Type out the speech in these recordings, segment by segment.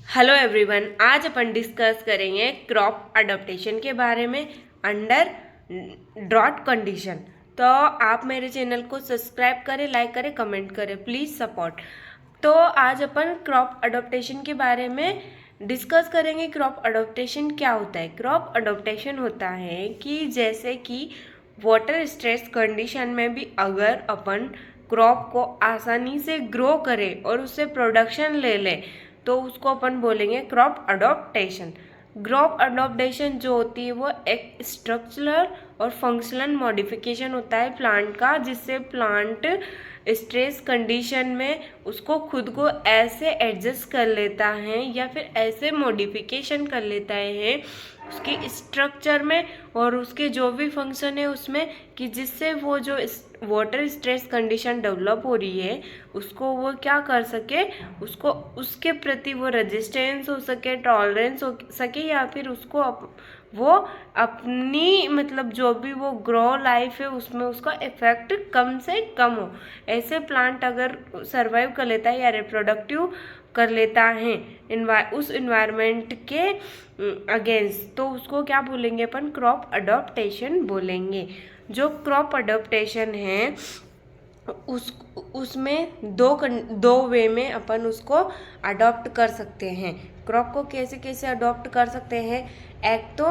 Hello everyone, आज अपन discuss करेंगे crop adaptation के बारे में अंडर ड्रॉट कंडीशन। तो आप मेरे चैनल को सब्सक्राइब करें, लाइक करें, कमेंट करें, प्लीज़ सपोर्ट। तो आज अपन क्रॉप अडॉप्टेशन के बारे में डिस्कस करेंगे। क्रॉप अडॉप्टेशन क्या होता है? क्रॉप अडॉप्टेशन होता है कि जैसे कि वाटर स्ट्रेस कंडीशन में भी अगर अपन क्रॉप को आसानी से ग्रो करें और उससे प्रोडक्शन ले लें तो उसको अपन बोलेंगे क्रॉप अडॉप्टेशन। क्रॉप अडॉप्टेशन जो होती है वो एक स्ट्रक्चरल और फंक्शनल मॉडिफिकेशन होता है प्लांट का, जिससे प्लांट स्ट्रेस कंडीशन में उसको खुद को ऐसे एडजस्ट कर लेता है या फिर ऐसे मॉडिफिकेशन कर लेता है उसके स्ट्रक्चर में और उसके जो भी फंक्शन है उसमें, कि जिससे वो जो वाटर स्ट्रेस कंडीशन डेवलप हो रही है उसको वो क्या कर सके, उसको उसके प्रति वो रेजिस्टेंस हो सके, टॉलरेंस हो सके, या फिर उसको वो अपनी मतलब जो भी वो ग्रो लाइफ है उसमें उसका इफेक्ट कम से कम हो। ऐसे प्लांट अगर सरवाइव कर लेता है या रिप्रोडक्टिव कर लेता है उस इन्वायरमेंट के अगेंस्ट, तो उसको क्या बोलेंगे अपन? क्रॉप अडॉप्टेशन बोलेंगे। जो क्रॉप अडॉप्टेशन है उसमें दो वे में अपन उसको अडॉप्ट कर सकते हैं। क्रॉप को कैसे कैसे अडॉप्ट कर सकते हैं? एक तो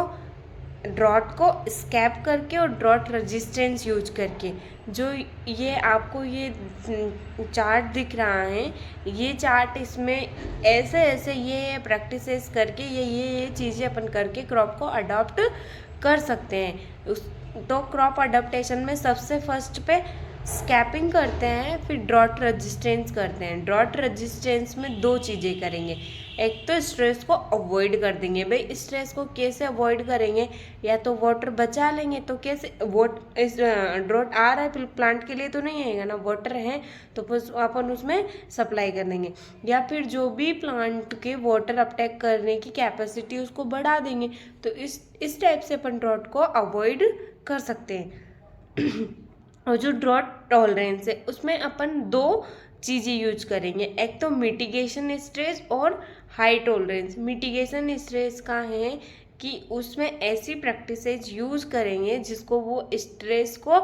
ड्रॉट को स्कैप करके और ड्रॉट रेजिस्टेंस यूज करके। जो ये आपको ये चार्ट दिख रहा है, ये चार्ट, इसमें ऐसे ऐसे ये प्रैक्टिसेस करके ये चीज़ें अपन करके क्रॉप को अडॉप्ट कर सकते हैं। तो क्रॉप अडॉप्टेशन में सबसे फर्स्ट पे स्कैपिंग करते हैं, फिर ड्रॉट रेजिस्टेंस करते हैं। ड्रॉट रेजिस्टेंस में दो चीज़ें करेंगे। एक तो स्ट्रेस को अवॉइड कर देंगे। भाई स्ट्रेस को कैसे अवॉइड करेंगे? या तो वाटर बचा लेंगे। तो कैसे? ड्रॉट आ रहा है प्लांट के लिए तो नहीं आएगा ना, वाटर है तो बस अपन उसमें सप्लाई कर देंगे। या फिर जो भी प्लांट के वाटर अपटेक करने की कैपेसिटी उसको बढ़ा देंगे। तो इस टाइप से अपन ड्रॉट को अवॉइड कर सकते हैं। और जो ड्रॉट टॉलरेंस है उसमें अपन दो चीज़ें यूज करेंगे। एक तो मिटिगेशन स्ट्रेस और हाई टॉलरेंस। मिटिगेशन स्ट्रेस का है कि उसमें ऐसी प्रैक्टिसेज यूज करेंगे जिसको वो स्ट्रेस को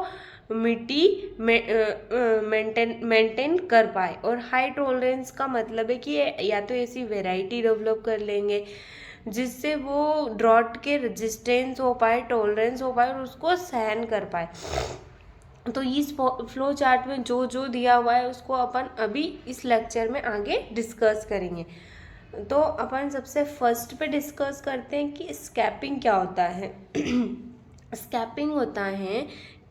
मेंटेन कर पाए। और हाई टॉलरेंस का मतलब है कि या तो ऐसी वेराइटी डेवलप कर लेंगे जिससे वो ड्रॉट के रेजिस्टेंस हो पाए, टॉलरेंस हो पाए और उसको सहन कर पाए। तो इस फ्लो चार्ट में जो जो दिया हुआ है उसको अपन अभी इस लेक्चर में आगे डिस्कस करेंगे। तो अपन सबसे फर्स्ट पे डिस्कस करते हैं कि स्कैपिंग क्या होता है। स्कैपिंग होता है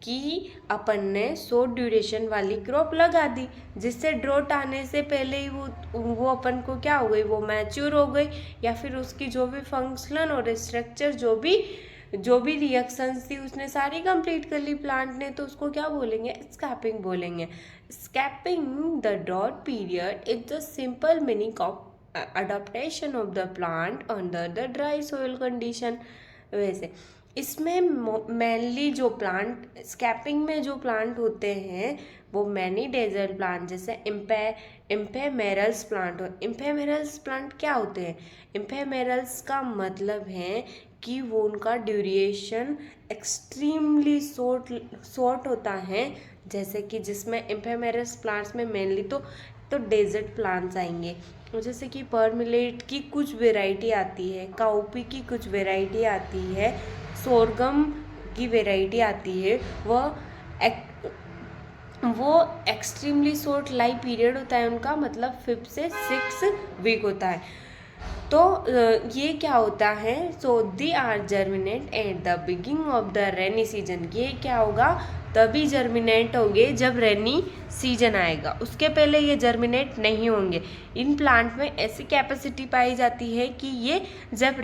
कि अपन ने शॉर्ट ड्यूरेशन वाली क्रॉप लगा दी, जिससे ड्रॉट आने से पहले ही वो अपन को क्या हो गई, वो मैच्योर हो गई, या फिर उसकी जो भी फंक्शन और स्ट्रक्चर जो भी रिएक्शंस थी उसने सारी कंप्लीट कर ली प्लांट ने, तो उसको क्या बोलेंगे? स्कैपिंग बोलेंगे। Escaping the drought period is the simple meaning of adaptation of the plant under the dry soil condition. वैसे इसमें मेनली जो प्लांट स्कैपिंग में जो प्लांट होते हैं वो मैनी डेजर्ट प्लांट, जैसे इम्फेमेरल्स प्लांट। हो इम्फेमेरल्स प्लांट क्या होते हैं? इम्फेमेरल्स का मतलब है कि वो उनका ड्यूरेशन एक्सट्रीमली शॉर्ट होता है। जैसे कि जिसमें इम्फेमेरल्स प्लांट्स में मेनली तो डेजर्ट प्लांट्स आएंगे, जैसे कि परमिलेट की कुछ वेराइटी आती है, काउपी की कुछ वेराइटी आती है, सोरगम की वेराइटी आती है। वो एक्सट्रीमली शॉर्ट लाइफ पीरियड होता है उनका, मतलब 5 से 6 वीक होता है। तो ये क्या होता है? So they are germinate at the beginning of the rainy season. ये क्या होगा? तभी जर्मिनेट होंगे जब रेनी सीजन आएगा, उसके पहले ये जर्मिनेट नहीं होंगे। इन प्लांट में ऐसी कैपेसिटी पाई जाती है कि ये जब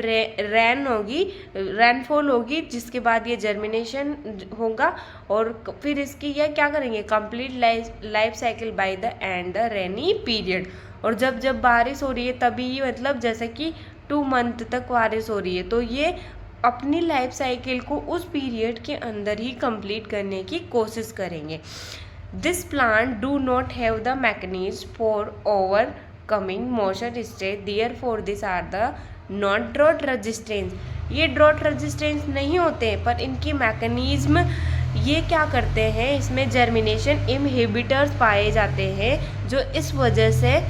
रेनफॉल होगी जिसके बाद ये जर्मिनेशन होगा, और फिर इसकी ये क्या करेंगे? Complete life cycle by the end the rainy period. और जब बारिश हो रही है तभी, मतलब जैसे कि 2 मंथ तक बारिश हो रही है, तो ये अपनी लाइफ साइकिल को उस पीरियड के अंदर ही कंप्लीट करने की कोशिश करेंगे। This plant do not have the mechanism for coming moisture stage, therefore this are the not drought resistance. ये ड्रॉट रेजिस्टेंस नहीं होते हैं, पर इनकी मैकेनिज्म ये क्या करते हैं, इसमें जर्मिनेशन इनहिबिटर्स पाए जाते हैं, जो इस वजह से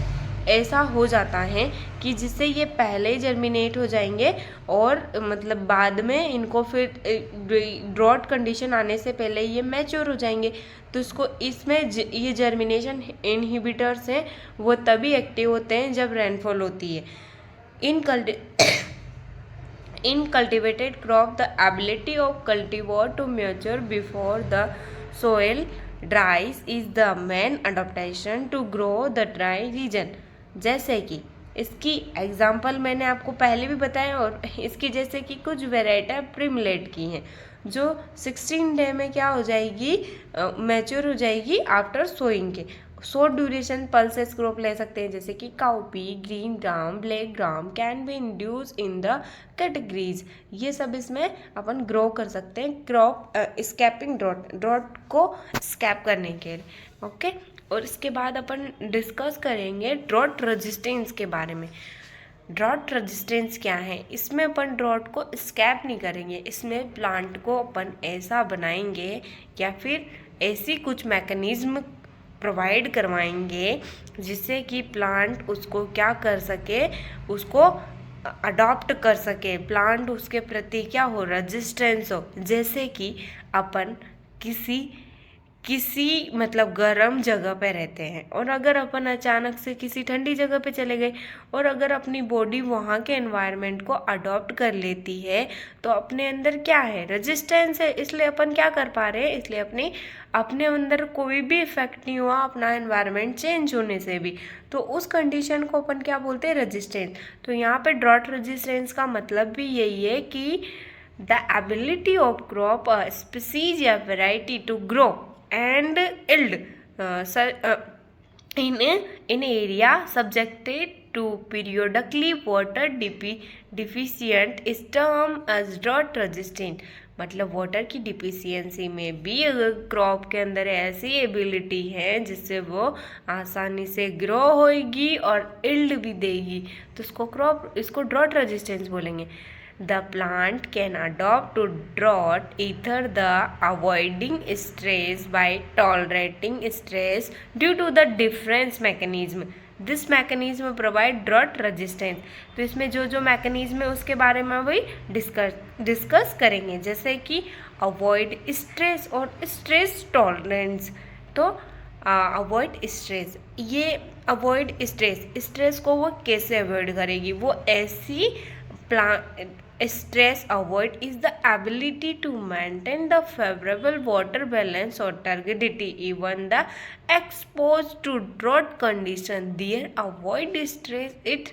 ऐसा हो जाता है कि जिससे ये पहले ही जर्मिनेट हो जाएंगे और मतलब बाद में इनको फिर ड्रॉट कंडीशन आने से पहले ये मैच्योर हो जाएंगे। तो इसको इसमें ये जर्मिनेशन इनहिबिटर्स हैं वो तभी एक्टिव होते हैं जब रेनफॉल होती है। In cultivated crop, the ability of cultivar to mature before the soil dries is the main adaptation to grow the dry region। जैसे कि इसकी एग्जाम्पल मैंने आपको पहले भी बताया, और इसकी जैसे कि कुछ वेराइटी प्रीमिलेट की हैं जो 16 डे में क्या हो जाएगी, मैच्योर हो जाएगी आफ्टर सोइंग के। शॉर्ट ड्यूरेशन पल्सेस क्रॉप ले सकते हैं जैसे कि cowpea, green gram, black gram can be induce in the categories. ये सब इसमें अपन ग्रो कर सकते हैं क्रॉप स्कैपिंग ड्रॉट को स्कैप करने के लिए। ओके, और इसके बाद अपन डिस्कस करेंगे ड्रॉट रेजिस्टेंस के बारे में। ड्रॉट रेजिस्टेंस क्या है, इसमें अपन ड्रॉट को स्कैप नहीं करेंगे, इसमें प्लांट को अपन ऐसा बनाएंगे या फिर ऐसी कुछ मैकेनिज्म प्रोवाइड करवाएंगे जिससे कि प्लांट उसको क्या कर सके, उसको अडॉप्ट कर सके, प्लांट उसके प्रति क्या हो, रेजिस्टेंस हो। जैसे कि अपन किसी मतलब गर्म जगह पे रहते हैं और अगर अपन अचानक से किसी ठंडी जगह पे चले गए और अगर अपनी बॉडी वहाँ के एनवायरनमेंट को अडॉप्ट कर लेती है तो अपने अंदर क्या है, रेजिस्टेंस है, इसलिए अपन क्या कर पा रहे हैं, इसलिए अपने अंदर कोई भी इफेक्ट नहीं हुआ अपना एनवायरनमेंट चेंज होने से भी, तो उस कंडीशन को अपन क्या बोलते हैं, रेजिस्टेंस। तो यहाँ पे ड्रॉट रेजिस्टेंस का मतलब भी यही है कि the ability of crop species या variety to grow and yield in area subjected to periodically water deficient is termed as drought resistant। मतलब वाटर की डिफिशियंसी में भी अगर क्रॉप के अंदर ऐसी एबिलिटी है जिससे वो आसानी से ग्रो होएगी और इल्ड भी देगी तो इसको ड्रॉट रेजिस्टेंस बोलेंगे। The plant can adapt to drought either the avoiding stress by tolerating stress due to the difference mechanism। This mechanism provide drought resistance। तो इसमें जो मैकेनिज्म है उसके बारे में वही डिस्कस करेंगे, जैसे कि अवॉइड स्ट्रेस और स्ट्रेस टॉलरेंस। तो अवॉइड स्ट्रेस, ये अवॉइड स्ट्रेस को वो कैसे अवॉइड करेगी, वो ऐसी stress avoid is the ability to maintain the favorable water balance or turbidity even the exposed to drought condition there avoid stress it।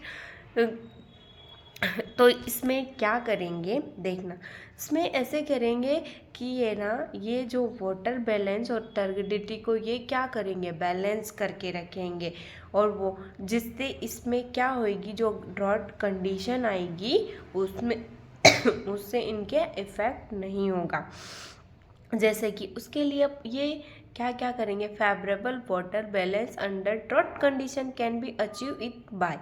तो इसमें क्या करेंगे देखना, इसमें ऐसे करेंगे कि ये जो वाटर बैलेंस और टर्बिडिटी को ये क्या करेंगे, बैलेंस करके रखेंगे, और वो जिससे इसमें क्या होएगी, जो ड्रॉट कंडीशन आएगी उसमें उससे इनके इफेक्ट नहीं होगा। जैसे कि उसके लिए अब ये क्या क्या करेंगे, favourable water balance under drought condition can be achieve it by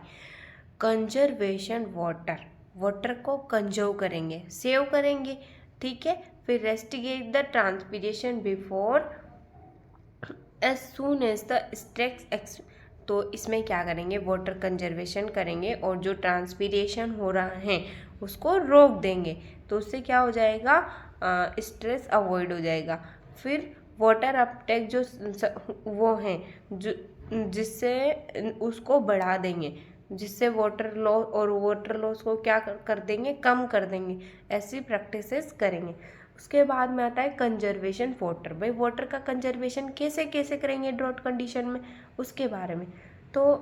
conservation water को कंजर्व करेंगे, सेव करेंगे, ठीक है। फिर restrict the transpiration before as soon as the stress. तो इसमें क्या करेंगे, वाटर कंजर्वेशन करेंगे और जो ट्रांसपीरेशन हो रहा है उसको रोक देंगे, तो उससे क्या हो जाएगा, स्ट्रेस अवॉइड हो जाएगा। फिर वाटर अपटेक जो वो हैं जो जिससे उसको बढ़ा देंगे, जिससे वाटर लॉस को क्या कर देंगे, कम कर देंगे। ऐसी प्रैक्टिसेस करेंगे। उसके बाद में आता है कंजर्वेशन वाटर। भाई वाटर का कंजर्वेशन कैसे कैसे करेंगे ड्रॉट कंडीशन में, उसके बारे में। तो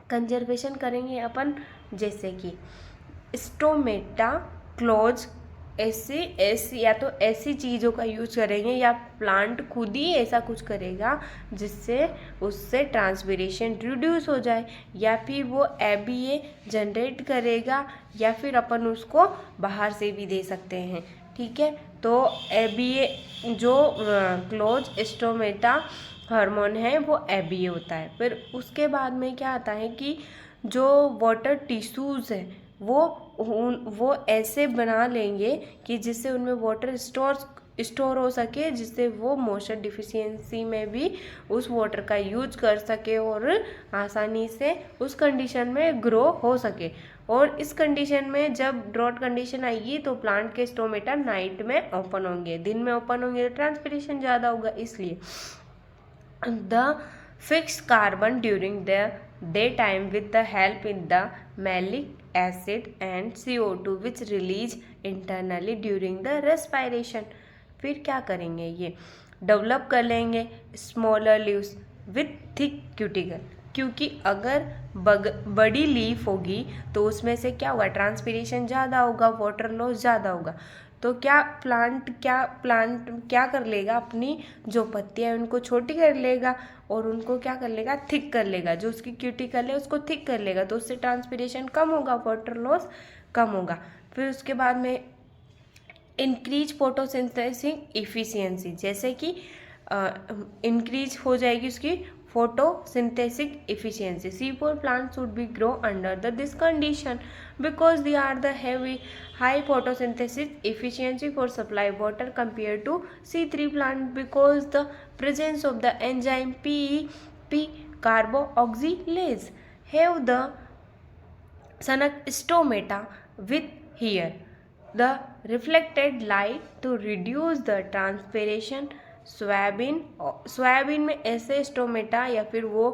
कंजर्वेशन करेंगे अपन जैसे कि स्टोमेटा क्लोज, ऐसी या तो ऐसी चीज़ों का यूज करेंगे या प्लांट खुद ही ऐसा कुछ करेगा जिससे उससे ट्रांसपीरेशन रिड्यूस हो जाए, या फिर वो एबीए जनरेट करेगा, या फिर अपन उसको बाहर से भी दे सकते हैं, ठीक है। तो एबीए जो क्लोज स्टोमेटा हार्मोन है वो एबीए होता है। फिर उसके बाद में क्या आता है कि जो वाटर टिश्यूज़ है वो ऐसे बना लेंगे कि जिससे उनमें वाटर स्टोर हो सके, जिससे वो मोशन डिफिशियंसी में भी उस वाटर का यूज कर सके और आसानी से उस कंडीशन में ग्रो हो सके। और इस कंडीशन में जब ड्रॉट कंडीशन आएगी तो प्लांट के स्टोमेटा नाइट में ओपन होंगे, दिन में ओपन होंगे तो ट्रांसपिरेशन ज़्यादा होगा। इसलिए the fixed carbon during the daytime with the help in the malic acid and CO2 which release internally during the respiration। फिर क्या करेंगे, ये डेवलप कर लेंगे smaller leaves with thick cuticle, क्योंकि अगर बड़ी लीफ होगी तो उसमें से क्या होगा, ट्रांसपिरेशन ज़्यादा होगा, वाटर लॉस ज़्यादा होगा। तो प्लांट क्या कर लेगा, अपनी जो पत्तियां हैं उनको छोटी कर लेगा और उनको क्या कर लेगा, थिक कर लेगा। जो उसकी क्यूटिकल है उसको थिक कर लेगा, तो उससे ट्रांसपिरेशन कम होगा, वाटर लॉस कम होगा। फिर उसके बाद में इंक्रीज फोटोसिंथेसिस इफिशियंसी, जैसे कि इंक्रीज हो जाएगी उसकी photosynthetic efficiency। C4 plants should be grow under this condition because they are the high photosynthesis efficiency for supply water compared to C3 plant because the presence of the enzyme p carboxylase have the stomata with here the reflected light to reduce the transpiration। Soybean में ऐसे stomata या फिर वो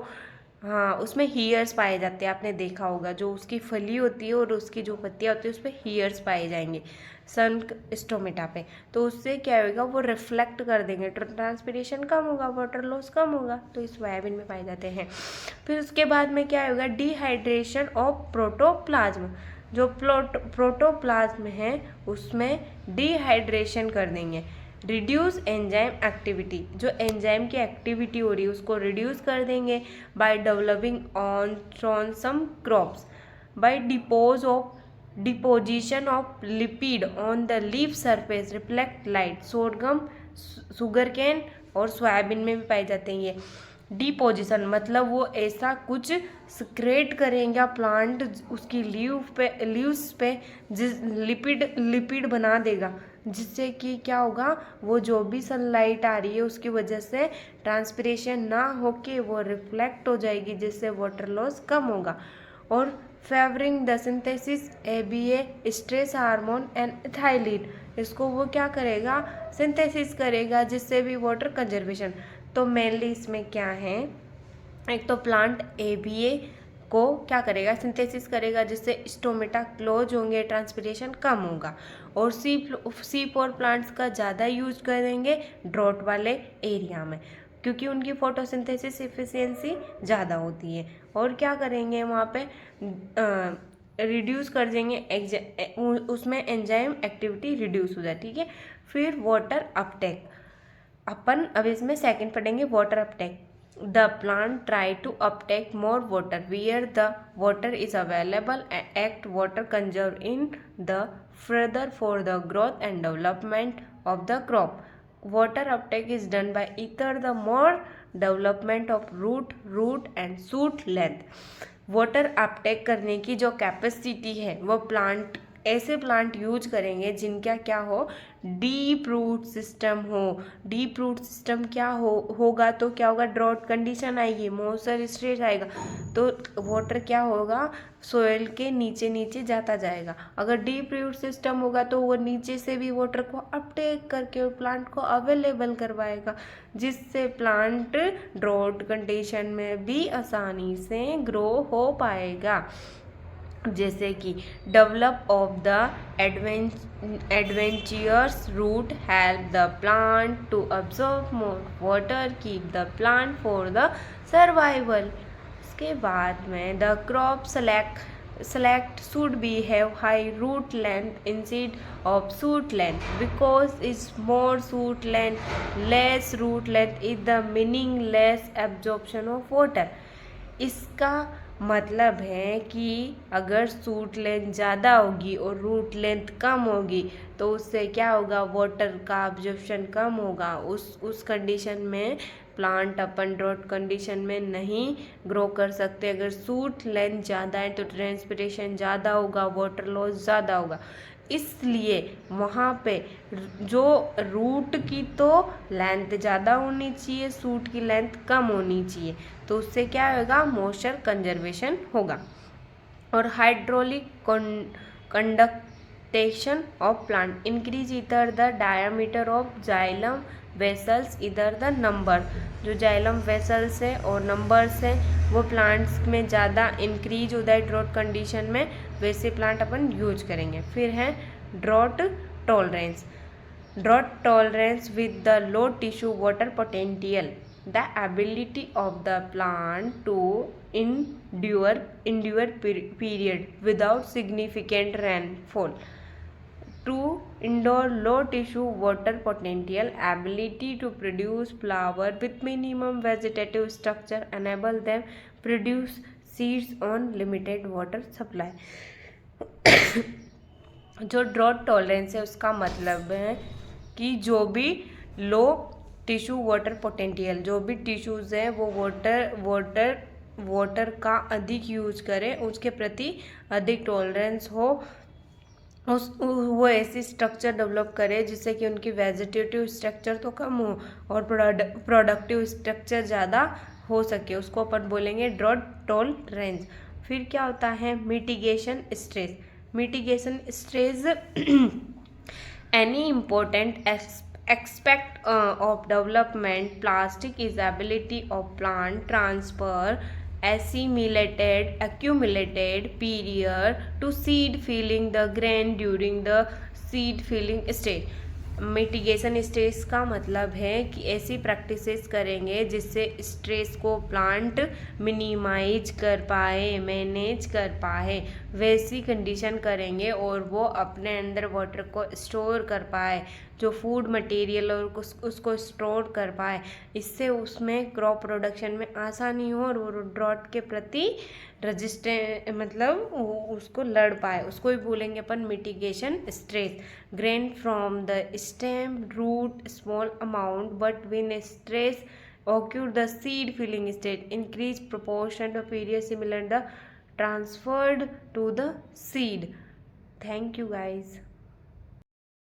उसमें here's पाए जाते हैं, आपने देखा होगा, जो उसकी फली होती है और उसकी जो पत्तियाँ होती है उस पर हीयर्स पाए जाएंगे सन स्टोमेटा पे। तो उससे क्या होगा, वो रिफ्लेक्ट कर देंगे, ट्रांसपिरेशन कम होगा, वाटर लॉस कम होगा। तो इस सोयाबीन में पाए जाते हैं। फिर उसके बाद में क्या होगा, डिहाइड्रेशन ऑफ प्रोटोप्लाज्म। जो प्रोटोप्लाज्म है उसमें डिहाइड्रेशन कर देंगे। रिड्यूस एंजाइम एक्टिविटी, जो एंजाइम की एक्टिविटी हो रही है उसको रिड्यूस कर देंगे by developing on some crops by deposition of lipid on the leaf surface reflect light. Sorghum, sugarcane और सोयाबीन में भी पाए जाते हैं ये। डिपोजिशन मतलब वो ऐसा कुछ सिक्रेट करेंगे प्लांट उसकी लीव्स पे लिपिड बना देगा, जिससे कि क्या होगा, वो जो भी सनलाइट आ रही है उसकी वजह से ट्रांसपिरेशन ना होके वो रिफ्लेक्ट हो जाएगी, जिससे वाटर लॉस कम होगा। और favouring the synthesis ABA stress hormone and ethylene, इसको वो क्या करेगा, सिंथेसिस करेगा, जिससे भी वाटर कंजर्वेशन। तो मेनली इसमें क्या है, एक तो प्लांट एबीए को क्या करेगा, सिंथेसिस करेगा, जिससे स्टोमेटा क्लोज होंगे, ट्रांसपिरेशन कम होगा। और C4 प्लांट्स का ज़्यादा यूज करेंगे ड्रॉट वाले एरिया में, क्योंकि उनकी फोटोसिंथेसिस एफिशिएंसी ज़्यादा होती है। और क्या करेंगे वहाँ पे, रिड्यूस कर देंगे, उसमें एंजाइम एक्टिविटी रिड्यूस हो जाए। ठीक है। फिर वाटर अपटेक, अपन अब इसमें सेकंड पढ़ेंगे, water Uptake. The plant try to uptake more water where the water is available and act water conserve in the further for the growth and development of the crop। Water uptake is done by either the more development of root and shoot length। Water Uptake करने की जो capacity है वो ऐसे plant use करेंगे जिनका क्या हो, डीप रूट सिस्टम हो। डीप रूट सिस्टम क्या होगा तो क्या होगा, ड्रॉट कंडीशन आएगी, मॉइस्चर स्ट्रेस आएगा, तो वाटर क्या होगा, सोयल के नीचे नीचे जाता जाएगा। अगर डीप रूट सिस्टम होगा तो वो नीचे से भी वाटर को अपटेक करके प्लांट को अवेलेबल करवाएगा, जिससे प्लांट ड्रॉट कंडीशन में भी आसानी से ग्रो हो पाएगा। जैसे कि develop of the adventurous root help the plant to absorb more water, keep the plant for the survival. इसके बाद में the crop select should be have high root length instead of shoot length because is more shoot length less root length is the meaningless absorption of water। इसका मतलब है कि अगर shoot length ज़्यादा होगी और रूट लेंथ कम होगी तो उससे क्या होगा, वाटर का अब्जॉर्प्शन कम होगा। उस कंडीशन में प्लांट अपन ड्रॉट कंडीशन में नहीं ग्रो कर सकते। अगर शूट लेंथ ज़्यादा है तो ट्रांसपिरेशन ज़्यादा होगा, वाटर लॉस ज़्यादा होगा, इसलिए वहाँ पे जो रूट की तो लेंथ ज़्यादा होनी चाहिए, शूट की लेंथ कम होनी चाहिए, तो उससे क्या होगा, मॉइस्चर कंजर्वेशन होगा। और हाइड्रोलिक कंडक्टेशन ऑफ प्लांट इंक्रीज इधर the diameter of xylem vessels इधर द नंबर, जो जाइलम वेसल्स है और नंबर्स है वो प्लांट्स में ज़्यादा इंक्रीज होता है ड्रॉट कंडीशन में, वैसे प्लांट अपन यूज करेंगे। फिर है drought tolerance. Drought tolerance with the low tissue water potential, the ability of the plant to endure period without significant rainfall, to endure low tissue water potential, ability to produce flower with minimum vegetative structure, enable them produce seeds on limited water supply। जो drought tolerance है उसका मतलब है कि जो भी लो tissue water potential, जो भी टिश्यूज़ हैं वो वाटर का अधिक यूज करें, उसके प्रति अधिक टॉलरेंस हो, वो ऐसी स्ट्रक्चर डेवलप करे जिससे कि उनकी वेजिटेटिव स्ट्रक्चर तो कम हो और प्रोडक्टिव स्ट्रक्चर ज़्यादा हो सके, उसको अपन बोलेंगे ड्रॉट टॉलरेंस। फिर क्या होता है, mitigation stress. Mitigation stress any important aspect of development. Plastic is ability of plant transfer accumulated period to seed filling the grain during the seed filling stage। Mitigation stress का मतलब है कि ऐसी practices करेंगे जिससे स्ट्रेस को plant minimise कर पाए, मैनेज कर पाए, वैसी कंडीशन करेंगे और वो अपने अंदर वाटर को स्टोर कर पाए, जो फूड मटेरियल और उसको स्टोर कर पाए, इससे उसमें क्रॉप प्रोडक्शन में आसानी हो और वो ड्रॉट के प्रति रजिस्टेंट मतलब उसको लड़ पाए, उसको ही बोलेंगे अपन mitigation stress. Grain from the stem root small amount but when stress occur the seed filling stage, increase proportion of area similar the transferred to the seed। Thank you guys।